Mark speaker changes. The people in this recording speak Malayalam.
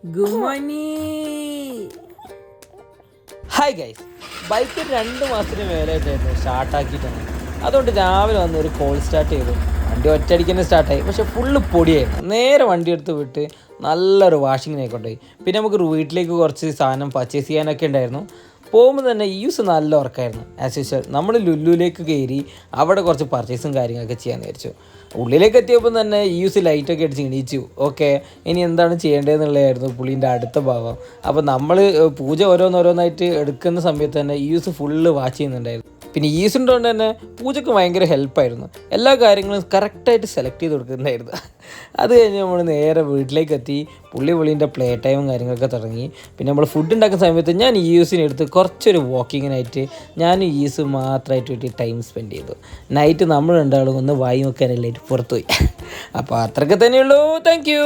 Speaker 1: Good morning. Hi guys, bike 2 മാസത്തിന് മേലായിട്ടായിരുന്നു സ്റ്റാർട്ടാക്കിയിട്ടാണ്. അതുകൊണ്ട് രാവിലെ വന്ന് ഒരു കോൾ സ്റ്റാർട്ട് ചെയ്തു. വണ്ടി ഒറ്റയടിക്ക് തന്നെ സ്റ്റാർട്ടായി. പക്ഷെ ഫുള്ള് പൊടിയായിരുന്നു. നേരെ വണ്ടി എടുത്ത് വിട്ട് നല്ലൊരു വാഷിങ്ങിനെ കൊണ്ടുപോയി. പിന്നെ നമുക്ക് വീട്ടിലേക്ക് കുറച്ച് സാധനം പർച്ചേസ് ചെയ്യാനൊക്കെ ഉണ്ടായിരുന്നു. പോകുമ്പോൾ തന്നെ യൂസ് നല്ല ഉറക്കമായിരുന്നു. ആസ് യൂഷ്വൽ നമ്മൾ ലുലുവിലേക്ക് കയറി അവിടെ കുറച്ച് പർച്ചേസും കാര്യങ്ങളൊക്കെ ചെയ്യാൻ വിചാരിച്ചു. ഉള്ളിലേക്ക് എത്തിയപ്പോൾ തന്നെ യൂസ് ലൈറ്റൊക്കെ അടിച്ച് എണീച്ചു. ഓക്കെ, ഇനി എന്താണ് ചെയ്യേണ്ടതെന്നുള്ളതായിരുന്നു പുള്ളീൻ്റെ അടുത്ത ഭാഗം. അപ്പോൾ നമ്മൾ പൂജ ഓരോന്നോരോന്നായിട്ട് എടുക്കുന്ന സമയത്ത് തന്നെ യൂസ് ഫുള്ള് വാച്ച് ചെയ്യുന്നുണ്ടായിരുന്നു. പിന്നെ ഈസ് ഉണ്ടോണ്ട് തന്നെ പൂജയ്ക്ക് ഭയങ്കര ഹെൽപ്പായിരുന്നു. എല്ലാ കാര്യങ്ങളും കറക്റ്റായിട്ട് സെലക്ട് ചെയ്ത് കൊടുക്കുന്നുണ്ടായിരുന്നു. അത് കഴിഞ്ഞ് നമ്മൾ നേരെ വീട്ടിലേക്ക് എത്തി. പുള്ളീൻ്റെ പ്ലേ ടൈമും കാര്യങ്ങളൊക്കെ തുടങ്ങി. പിന്നെ നമ്മൾ ഫുഡ് ഉണ്ടാക്കുന്ന സമയത്ത് ഞാൻ ഈസിനെടുത്ത് കുറച്ചൊരു വാക്കിങ്ങിനായിട്ട് ഞാനും ഈസ് മാത്രമായിട്ട് വേണ്ടി ടൈം സ്പെൻഡ് ചെയ്തു. നൈറ്റ് നമ്മൾ രണ്ടാളും ഒന്ന് വായി നോക്കാനല്ലായിട്ട് പുറത്തുപോയി. അപ്പോൾ അത്രയ്ക്ക് തന്നെയുള്ളൂ. Thank U.